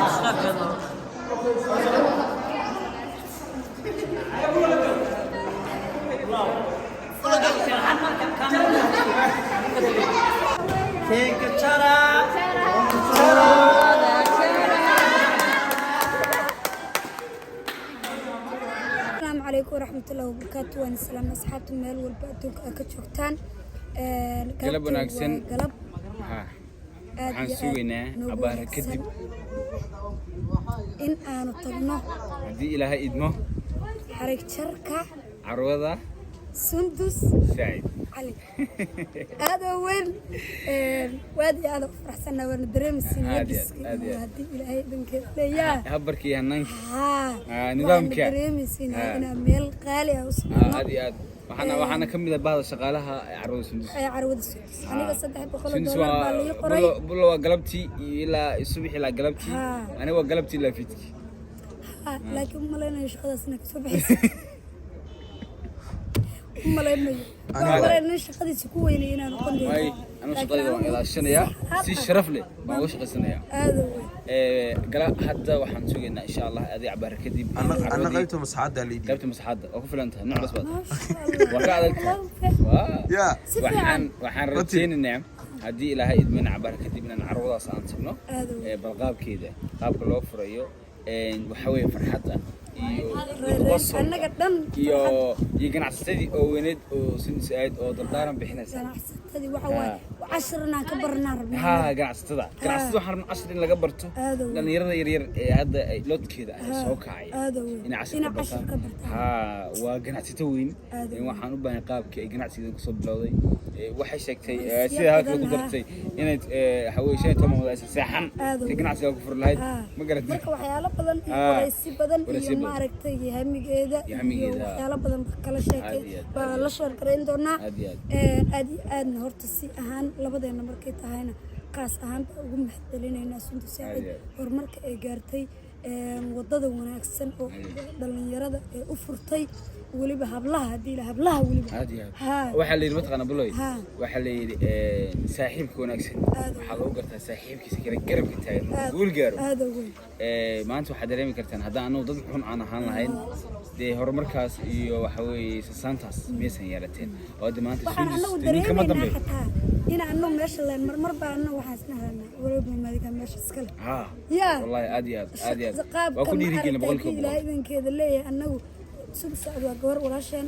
السلام عليكم ورحمة الله وبركاته. وأنا سلام أصحابتي مال والبأتوك كشوكتان. قلب وناكسن. قلب. waxaan suugaynaa abaar kadib in aanu tagno hadii ilaahay idmo xarig jarka carwada Sundus Said Ali هذا وين وادي هذا فرحنا وانا دريمسين هدي ilaahay dhankeeda habarkii hananka nidaamka دريمسين ina meel qaali ah usoo aad waxaana kamid ah baahda shaqaalaha carwada Sundus aniga $300 baa la qoray bulo waa galabtii ilaa subax ilaa galabtii aniga waa galabtii ilaa fiidkii laakiin maleenayo shaqadaasna ka soo baxaysa maleenayo shaqadiisa ku weynay inaan noqon doono أنا شغالي وأنا شنيا سي شرف لي ما وش قصنيا قال حتى وحن سوينا إن شاء الله هذه عبارة كذي أنا قلت مساعدة لي قلت مساعدة وكفل أنت نوع بس وقاعد وحن رتين النعم هذه إلى هاي من عبارة كذي من عروضة سانتنا بالغاب كذا غاب كله فريو وحوي فرحته أنا قدام ganacsadii oo weenid oo Sundus oo dardaaran bixinaysa ganacsadii waxa way 10na ka barnaa rabnaa ganacsatada waxaan 10 in laga barto dhalinyarada yar ee hadda ay loodkeeda ay soo kacay in 10 ka bartaan waa ganacsato weyn waxaan u baahan qaabkii ay ganacsiga ku soo bilowday waxay sheegtay sida halka ku dartay inay haweeneyda toomada ay saxan ka ganacsiga ku fur lahayd ma garatay marka waxyaalo badan iyo badan iyo maaragtay hamigeeda iyo waxyaalo badan kala sheekay baa la sheegayn doonaa aad horta si ahaan labadeena markay tahayna qaas ahaan ugu mahadcelinayna Sundus horumarka ay gaartay wadada wanaagsan oo dhalinyarada ay u furtay waliba hablaha hadii la hablaha waliba waxa la yiri mataqana buloy waxa la yiri saaxiibka wanaagsan waxa lagu gartaa saaxiibkiisa kale garabka taagan guul gaaro maanta waxa dareemi kartaan haddii aanu dad xun aan ahaan lahayn de horumarkaas iyo waxa weeye sasantaas meesan yeelateen oo maanta Sundus kama dambeeyo إن أنو ماشي الله مرمر بأنو وحاسنا هنا ولو ما ذيك ماشي سكلا يا والله أديات وكل يريجين بقولكم لا إذن كذا ليه أنو Sundus وجبر ولا شيء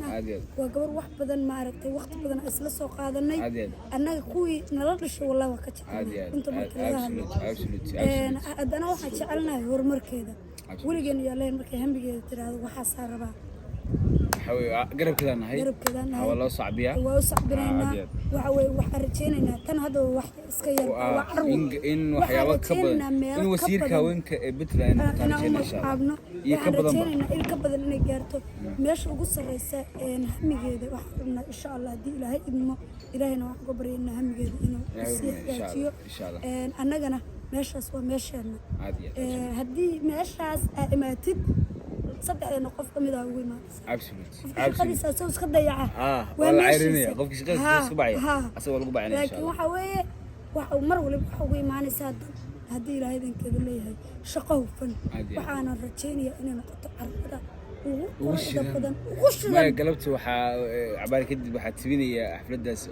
وجبر واحد بدن ما عرفت وقت بدن أسلس وقادني أنا كوي نلقش والله وقت أنتم أنا واحد شعلنا هرمر كذا ولقين يالله مركي هم بيجي ترى هذا وحاسة ربع قرب كذا نهاي والله صعبية وصعبنا وحرجينا كان هذا واحد سكير إن وحياة كبر إن وسير كونك بتلين أنا أصحابنا يكبرنا الكبر اللي جرته مش وقص الرئيس نهم جيد وحنا إن شاء الله دي إلهي إنه إلهنا وحقبري إنه هم جيد إنه إن شاء الله أنا جنا مش أسوأ مش أنا هدي مش أماتد صدق أنا قف كمية هوي ما. absolute. خلي سوس خديعة. والله عيرني قف كش قبعي. أسوأ القبعي إن شاء الله. لكن وحوي ومر ولا وحوي معنا ساد هدي له هذين كذا اللي هي شقه فن. وحنا رجيني أنا نقطع عرضه. وش ده؟ وش ده؟ ما قلبت عبالي كده بحتسبيني حفلة داس.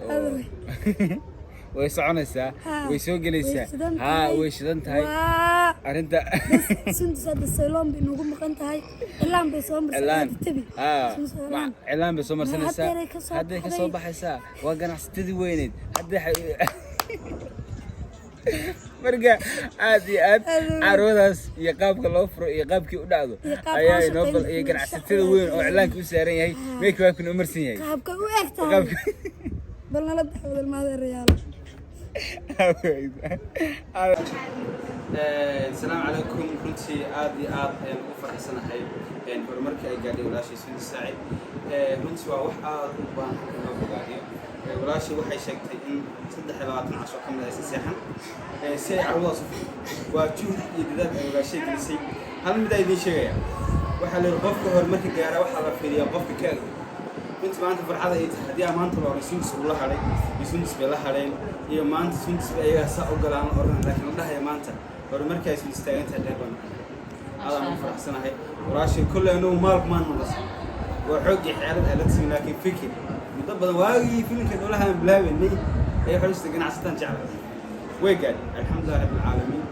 ويسعنسا ويسوق ليسا ويشدنت هاي أنت Sundus هذا السلام بنقول مكانت هاي إعلان بسومر تبي إعلان بسومر سنة هذا كصباح الساعة وقنا ستدي وينين هذا مرجع عادي عروضاس يقابك الأوفر يقابك ودعو أيه نوبل يقنا ستدي وين وإعلانك وسعرين هاي ميك واكن أمرسين هاي قابك وقتها بلنا لا تحول الماضي الريال السلام عليكم كنتي آدي وفرح سنة هاي هرمرك أي قاعد ولا شيء سند الساعد كنت واحد وبان ولا شيء وحي شكت إن صدق حلقات 10 كم ليس سيحن سي عروض وجود يدرب ولا شيء كنسي هل مدى يدين شيء وحل القفك هرمرك جارة وحل في القفك كذا كنت ما أنت فرحة هذه ما أنت لو Sundus والله عليه Sundus بالله عليه هي ما أنت Sundus بأي ساق وقلان أورنا لكن الله يا ما أنت horumarkii ay soo istaagantahay qayb baan aadaan ugu faraxsanahay walaashii kolley anuu maalku maan naqas waa xoogii xeelad ay la timi laakiin fikir muddo badan waagii filimka dowlaha aan bilaabeynay ee xulista ganacsataan jeclay way gaadhay alxamdulilah rabbil caalamiin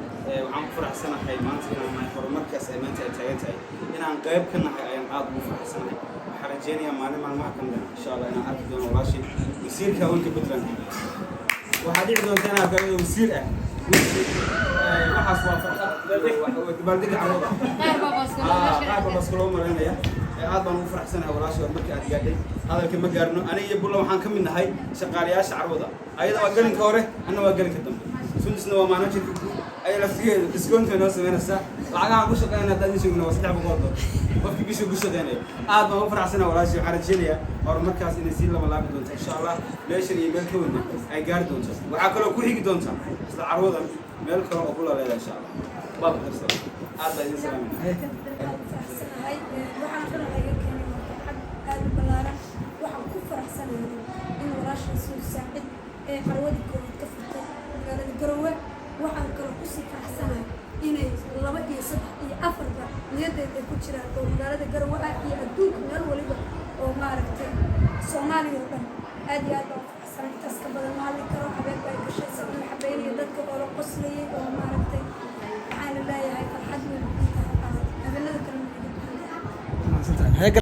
waxaan ku faraxsanahay maanta inaan nahay horumarkaas ay maanta ay taagan tahay inaan qayb ka nahay ayaan aad ugu faraxsanahay waxaan rajeynayaa maalin maalmaha ka mid insha allah inaan arki doono walaashii wasiirka haweenka puntland waxaa dhici doonta inaan galado wasiir ah waxaas waa farxad dabaaldega carruurta qaar babaska loo maraynaya aad baan ugu faraxsanahay walaashii horumarkii aad gaadhay hadalka ma gaarno aniga iyo bulla waxaan ka mid nahay shaqaalayaasha carruurda ayada waa galinka hore anna waa galinka dambe sundusna waa managerka ay laftigeedu discount noo sameynaysaa lacagahan ku shaqeynaa haddaan idin sheegno waa $300 qofkii bishii ku shaqeynayo aad baan ugu faraxsanahay walaashii waxaan rajeynayaa horumarkaas inay sii lama laabi doonto insha allah meeshan iyo meel ka weyna ay gaari doonto waxaa kaloo ku xigi doonta isla carruurdan meel kale oo bula leedahay insha allah baaba karsada aad baa idin salaaminaa waxaan kala laga keenay farxad aad u ballaaran waxaan ku faraxsanahay in walaashay soo saacid ee carwadii koowaad ka furtay magaalada garowe waxaan kaloo kusii faraxsanahay inay 2 iyo 3 iyo 4 ba niyadeed ay ku jiraan oo magaalada garowe ah iyo adduunka meel waliba oo maaragtay Soomaaliya oo dhan aad iyo aad baan faraxsanahay intaas ka badan ma hadli karo